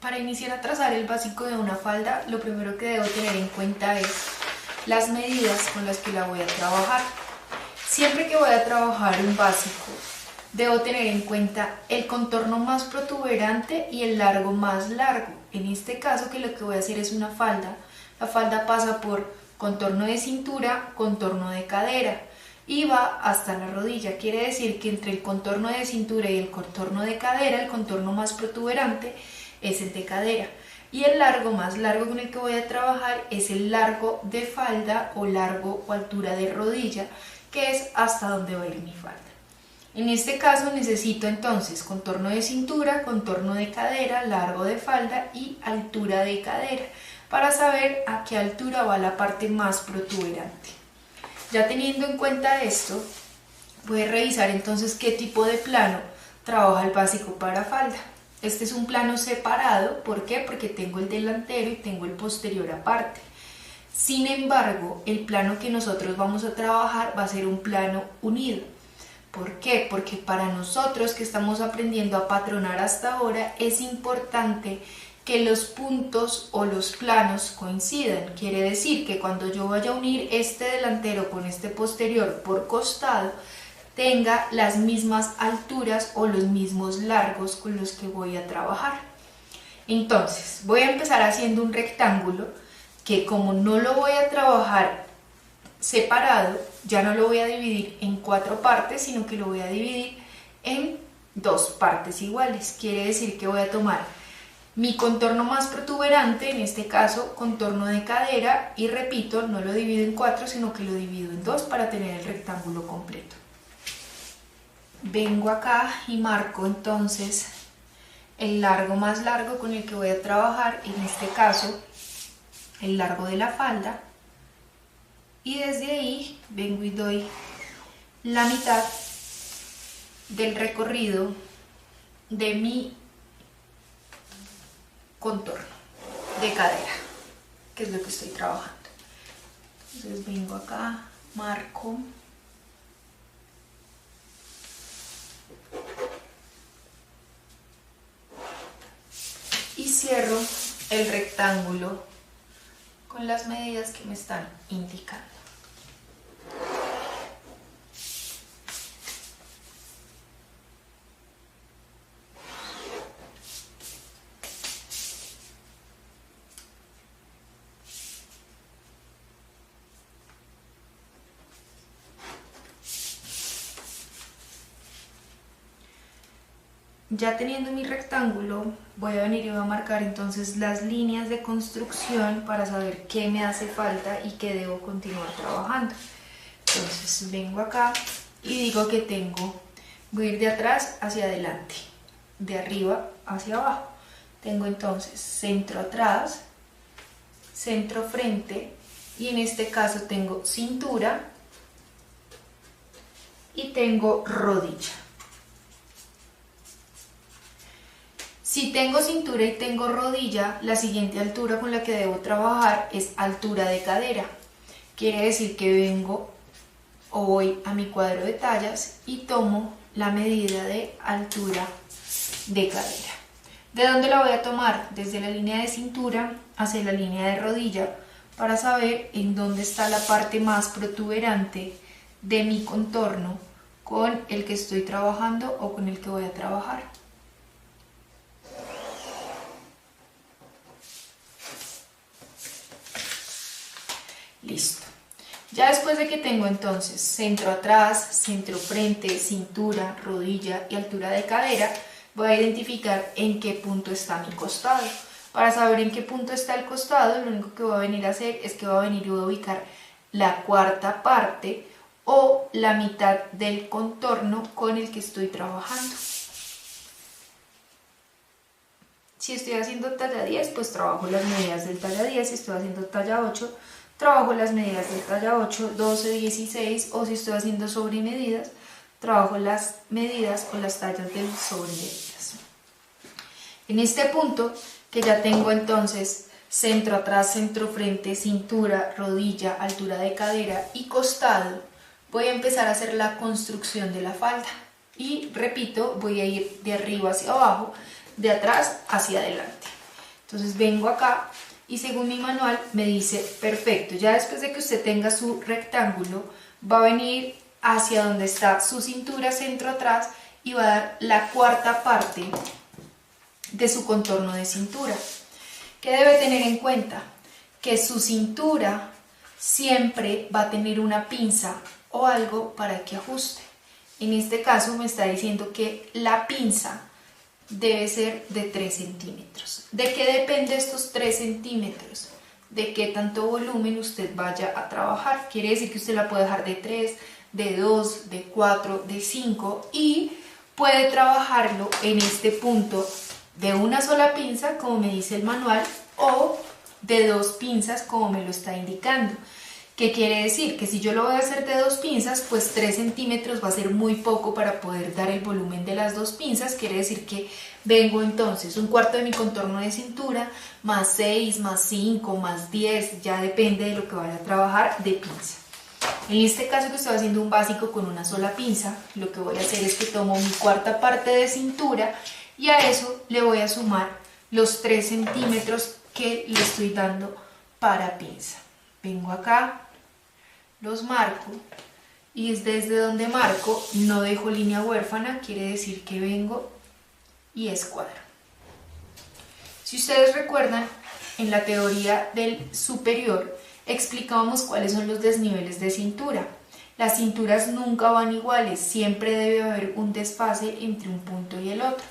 Para iniciar a trazar el básico de una falda, lo primero que debo tener en cuenta es las medidas con las que la voy a trabajar. Siempre que voy a trabajar un básico, debo tener en cuenta el contorno más protuberante y el largo más largo. En este caso, que lo que voy a hacer es una falda. La falda pasa por contorno de cintura, contorno de cadera y va hasta la rodilla. Quiere decir que entre el contorno de cintura y el contorno de cadera, el contorno más protuberante es el de cadera. Y el largo más largo con el que voy a trabajar es el largo de falda o largo o altura de rodilla, que es hasta donde va a ir mi falda. En este caso necesito entonces contorno de cintura, contorno de cadera, largo de falda y altura de cadera, para saber a qué altura va la parte más protuberante. Ya teniendo en cuenta esto, voy a revisar entonces qué tipo de plano trabaja el básico para falda. Este es un plano separado, ¿por qué? Porque tengo el delantero y tengo el posterior aparte. Sin embargo, el plano que nosotros vamos a trabajar va a ser un plano unido. ¿Por qué? Porque para nosotros que estamos aprendiendo a patronar hasta ahora es importante que los puntos o los planos coincidan. Quiere decir que cuando yo vaya a unir este delantero con este posterior por costado, tenga las mismas alturas o los mismos largos con los que voy a trabajar. Entonces, voy a empezar haciendo un rectángulo que, como no lo voy a trabajar separado, ya no lo voy a dividir en 4 partes, sino que lo voy a dividir en 2 partes iguales. Quiere decir que voy a tomar mi contorno más protuberante, en este caso contorno de cadera, y repito, no lo divido en 4, sino que lo divido en 2 para tener el rectángulo completo. Vengo acá y marco entonces el largo más largo con el que voy a trabajar, en este caso el largo de la falda, y desde ahí vengo y doy la mitad del recorrido de mi contorno de cadera, que es lo que estoy trabajando. Entonces vengo acá, marco y cierro el rectángulo con las medidas que me están indicando. Ya teniendo mi rectángulo, voy a venir y voy a marcar entonces las líneas de construcción para saber qué me hace falta y qué debo continuar trabajando. Entonces vengo acá y digo que voy a ir de atrás hacia adelante, de arriba hacia abajo. Tengo entonces centro atrás, centro frente, y en este caso tengo cintura y tengo rodilla. Si tengo cintura y tengo rodilla, la siguiente altura con la que debo trabajar es altura de cadera. Quiere decir que vengo o voy a mi cuadro de tallas y tomo la medida de altura de cadera. ¿De dónde la voy a tomar? Desde la línea de cintura hacia la línea de rodilla, para saber en dónde está la parte más protuberante de mi contorno con el que estoy trabajando o con el que voy a trabajar. Listo. Ya después de que tengo entonces centro atrás, centro frente, cintura, rodilla y altura de cadera, voy a identificar en qué punto está mi costado. Para saber en qué punto está el costado, lo único que voy a venir a hacer es que voy a venir y voy a ubicar la cuarta parte o la mitad del contorno con el que estoy trabajando. Si estoy haciendo talla 10, pues trabajo las medidas del talla 10. Si estoy haciendo talla 8, trabajo las medidas del talla 8, 12, 16, o si estoy haciendo sobre medidas, trabajo las medidas o las tallas del sobre medidas. En este punto, que ya tengo entonces centro atrás, centro frente, cintura, rodilla, altura de cadera y costado, voy a empezar a hacer la construcción de la falda. Y repito, voy a ir de arriba hacia abajo, de atrás hacia adelante. Entonces vengo acá y según mi manual me dice, perfecto, ya después de que usted tenga su rectángulo, va a venir hacia donde está su cintura, centro atrás, y va a dar la cuarta parte de su contorno de cintura. ¿Qué debe tener en cuenta? Que su cintura siempre va a tener una pinza o algo para que ajuste. En este caso me está diciendo que la pinza debe ser de 3 centímetros. ¿De qué depende estos 3 centímetros? De qué tanto volumen usted vaya a trabajar. Quiere decir que usted la puede dejar de 3, de 2, de 4, de 5 y puede trabajarlo en este punto de una sola pinza, como me dice el manual, o de 2 pinzas, como me lo está indicando. ¿Qué quiere decir? Que si yo lo voy a hacer de 2 pinzas, pues 3 centímetros va a ser muy poco para poder dar el volumen de las 2 pinzas. Quiere decir que vengo entonces un cuarto de mi contorno de cintura, más 6, más 5, más 10, ya depende de lo que vaya a trabajar de pinza. En este caso que estoy haciendo un básico con una sola pinza, lo que voy a hacer es que tomo mi cuarta parte de cintura y a eso le voy a sumar los 3 centímetros que le estoy dando para pinza. Vengo acá, los marco y es desde donde marco, no dejo línea huérfana, quiere decir que vengo y escuadro. Si ustedes recuerdan, en la teoría del superior explicábamos cuáles son los desniveles de cintura. Las cinturas nunca van iguales, siempre debe haber un desfase entre un punto y el otro.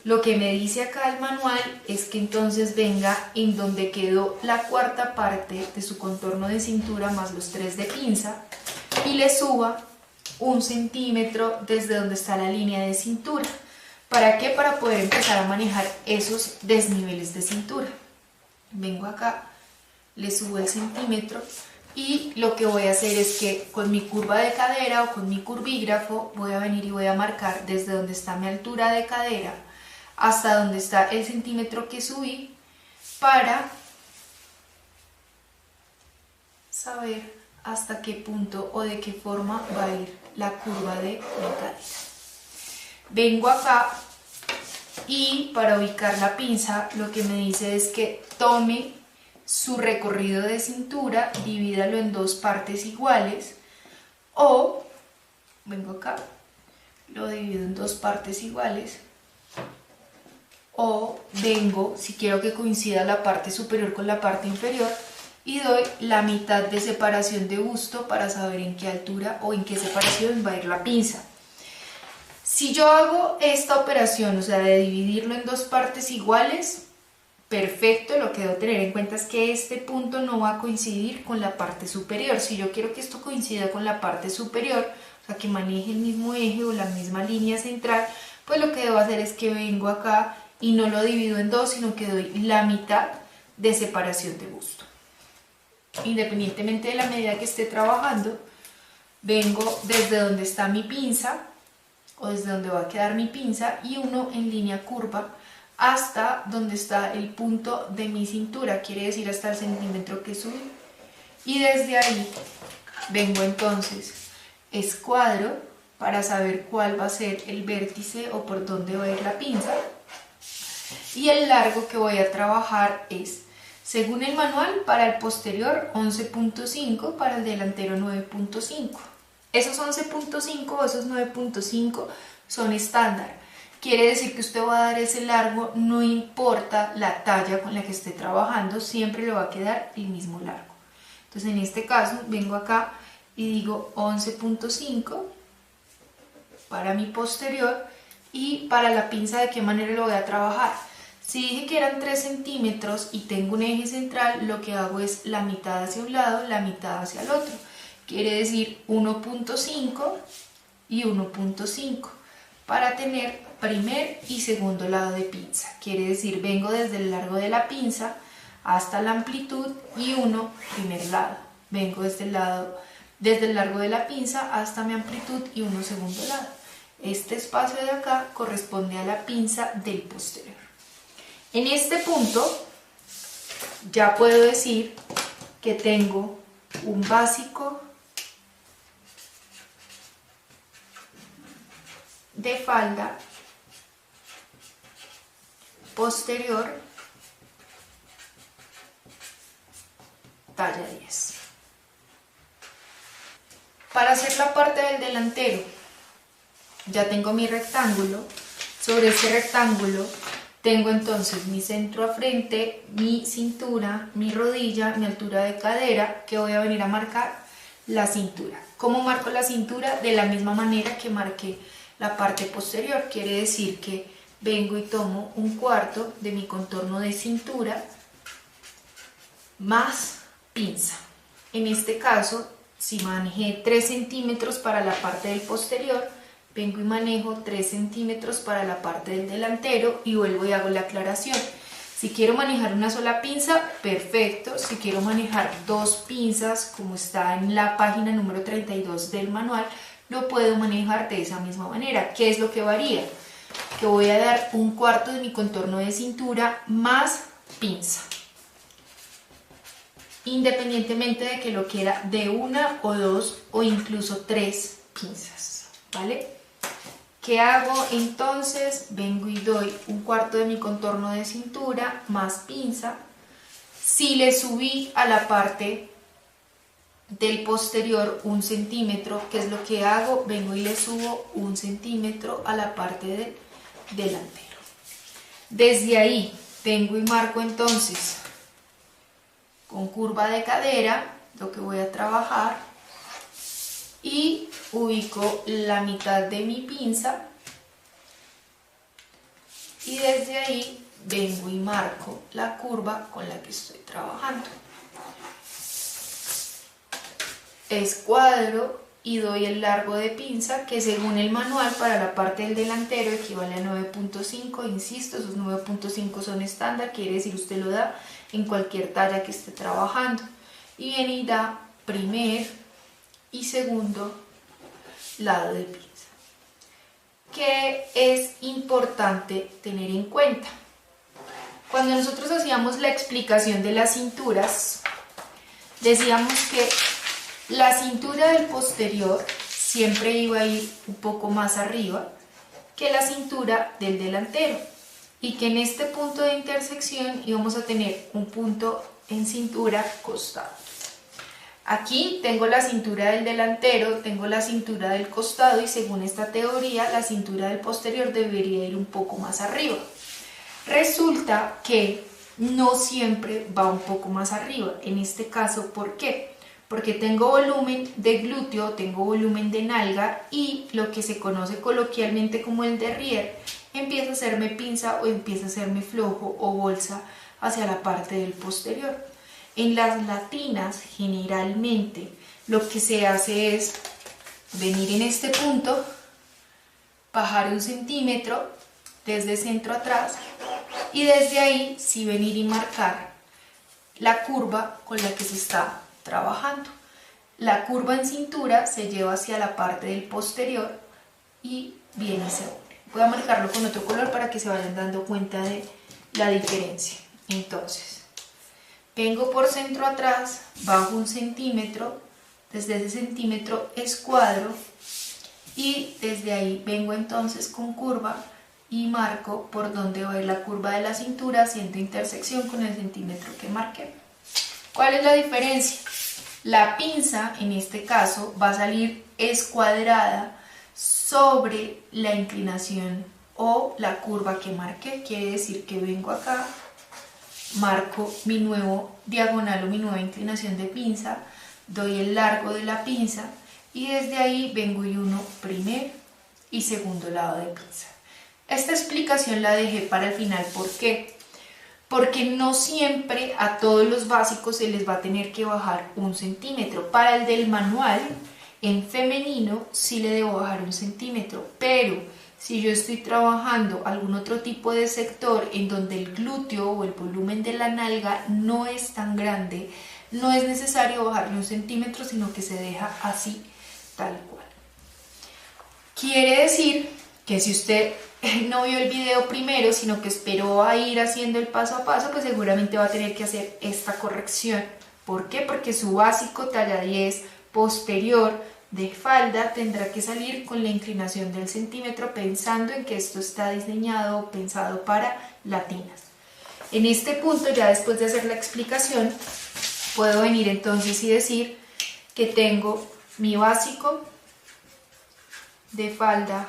Lo que me dice acá el manual es que entonces venga en donde quedó la cuarta parte de su contorno de cintura más los 3 de pinza y le suba 1 centímetro desde donde está la línea de cintura. ¿Para qué? Para poder empezar a manejar esos desniveles de cintura. Vengo acá, le subo el centímetro y lo que voy a hacer es que con mi curva de cadera o con mi curvígrafo voy a venir y voy a marcar desde donde está mi altura de cadera hasta donde está el centímetro que subí para saber hasta qué punto o de qué forma va a ir la curva de mi cadera. Vengo acá y para ubicar la pinza lo que me dice es que tome su recorrido de cintura, divídalo en 2 partes iguales o, vengo acá, lo divido en 2 partes iguales o vengo, si quiero que coincida la parte superior con la parte inferior, y doy la mitad de separación de busto para saber en qué altura o en qué separación va a ir la pinza. Si yo hago esta operación, o sea, de dividirlo en 2 partes iguales, perfecto, lo que debo tener en cuenta es que este punto no va a coincidir con la parte superior. Si yo quiero que esto coincida con la parte superior, o sea, que maneje el mismo eje o la misma línea central, pues lo que debo hacer es que vengo acá y no lo divido en 2, sino que doy la mitad de separación de busto. Independientemente de la medida que esté trabajando, vengo desde donde está mi pinza o desde donde va a quedar mi pinza y uno en línea curva hasta donde está el punto de mi cintura, quiere decir hasta el centímetro que subí. Y desde ahí vengo entonces, escuadro para saber cuál va a ser el vértice o por dónde va a ir la pinza. Y el largo que voy a trabajar es, según el manual, para el posterior 11.5, para el delantero 9.5. Esos 11.5 o esos 9.5 son estándar. Quiere decir que usted va a dar ese largo, no importa la talla con la que esté trabajando, siempre le va a quedar el mismo largo. Entonces en este caso vengo acá y digo 11.5 para mi posterior y para la pinza de qué manera lo voy a trabajar. Si dije que eran 3 centímetros y tengo un eje central, lo que hago es la mitad hacia un lado, la mitad hacia el otro. Quiere decir 1.5 y 1.5 para tener primer y segundo lado de pinza. Quiere decir vengo desde el largo de la pinza hasta la amplitud y uno primer lado. Vengo desde el largo de la pinza hasta mi amplitud y uno segundo lado. Este espacio de acá corresponde a la pinza del posterior. En este punto ya puedo decir que tengo un básico de falda posterior talla 10. Para hacer la parte del delantero, ya tengo mi rectángulo. Sobre este rectángulo tengo entonces mi centro a frente, mi cintura, mi rodilla, mi altura de cadera, que voy a venir a marcar la cintura. ¿Cómo marco la cintura? De la misma manera que marqué la parte posterior. Quiere decir que vengo y tomo un cuarto de mi contorno de cintura más pinza. En este caso, si manejé 3 centímetros para la parte del posterior, vengo y manejo 3 centímetros para la parte del delantero y vuelvo y hago la aclaración. Si quiero manejar una sola pinza, perfecto. Si quiero manejar 2 pinzas, como está en la página número 32 del manual, lo puedo manejar de esa misma manera. ¿Qué es lo que varía? Que voy a dar un cuarto de mi contorno de cintura más pinza, independientemente de que lo quiera de 1 o 2 o incluso 3 pinzas, ¿vale? ¿Qué hago entonces? Vengo y doy un cuarto de mi contorno de cintura más pinza. Si le subí a la parte del posterior 1 centímetro, ¿qué es lo que hago? Vengo y le subo 1 centímetro a la parte del delantero. Desde ahí vengo y marco entonces con curva de cadera lo que voy a trabajar y ubico la mitad de mi pinza y desde ahí vengo y marco la curva con la que estoy trabajando. Escuadro y doy el largo de pinza que según el manual para la parte del delantero equivale a 9.5, insisto, esos 9.5 son estándar, quiere decir usted lo da en cualquier talla que esté trabajando y viene y da primer y segundo lado de pinza. ¿Qué es importante tener en cuenta? Cuando nosotros hacíamos la explicación de las cinturas, decíamos que la cintura del posterior siempre iba a ir un poco más arriba que la cintura del delantero y que en este punto de intersección íbamos a tener un punto en cintura costado. Aquí tengo la cintura del delantero, tengo la cintura del costado y según esta teoría la cintura del posterior debería ir un poco más arriba. Resulta que no siempre va un poco más arriba. En este caso, ¿por qué? Porque tengo volumen de glúteo, tengo volumen de nalga y lo que se conoce coloquialmente como el derrier empieza a hacerme pinza o empieza a hacerme flojo o bolsa hacia la parte del posterior. En las latinas generalmente lo que se hace es venir en este punto, bajar 1 centímetro desde centro atrás y desde ahí sí venir y marcar la curva con la que se está trabajando. La curva en cintura se lleva hacia la parte del posterior y viene y se une. Voy a marcarlo con otro color para que se vayan dando cuenta de la diferencia. Entonces, vengo por centro atrás, bajo 1 centímetro, desde ese centímetro escuadro y desde ahí vengo entonces con curva y marco por donde va a ir la curva de la cintura haciendo intersección con el centímetro que marqué. ¿Cuál es la diferencia? La pinza en este caso va a salir escuadrada sobre la inclinación o la curva que marqué, quiere decir que vengo acá, marco mi nuevo diagonal o mi nueva inclinación de pinza, doy el largo de la pinza y desde ahí vengo y uno primer y segundo lado de pinza. Esta explicación la dejé para el final, ¿por qué? Porque no siempre a todos los básicos se les va a tener que bajar 1 centímetro. Para el del manual, en femenino sí le debo bajar 1 centímetro, pero si yo estoy trabajando algún otro tipo de sector en donde el glúteo o el volumen de la nalga no es tan grande, no es necesario bajarle 1 centímetro, sino que se deja así, tal cual. Quiere decir que si usted no vio el video primero, sino que esperó a ir haciendo el paso a paso, pues seguramente va a tener que hacer esta corrección. ¿Por qué? Porque su básico talla 10 posterior de falda tendrá que salir con la inclinación del centímetro, pensando en que esto está diseñado, pensado para latinas. En este punto, ya después de hacer la explicación, puedo venir entonces y decir que tengo mi básico de falda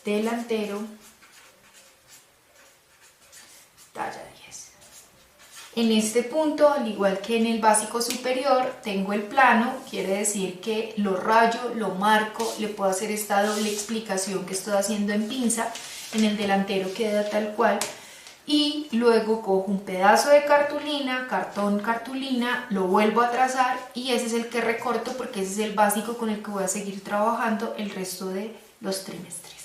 delantero talla 10. En este punto, al igual que en el básico superior, tengo el plano, quiere decir que lo rayo, lo marco, le puedo hacer esta doble explicación que estoy haciendo en pinza. En el delantero queda tal cual. Y luego cojo un pedazo de cartulina, cartulina, lo vuelvo a trazar y ese es el que recorto porque ese es el básico con el que voy a seguir trabajando el resto de los trimestres.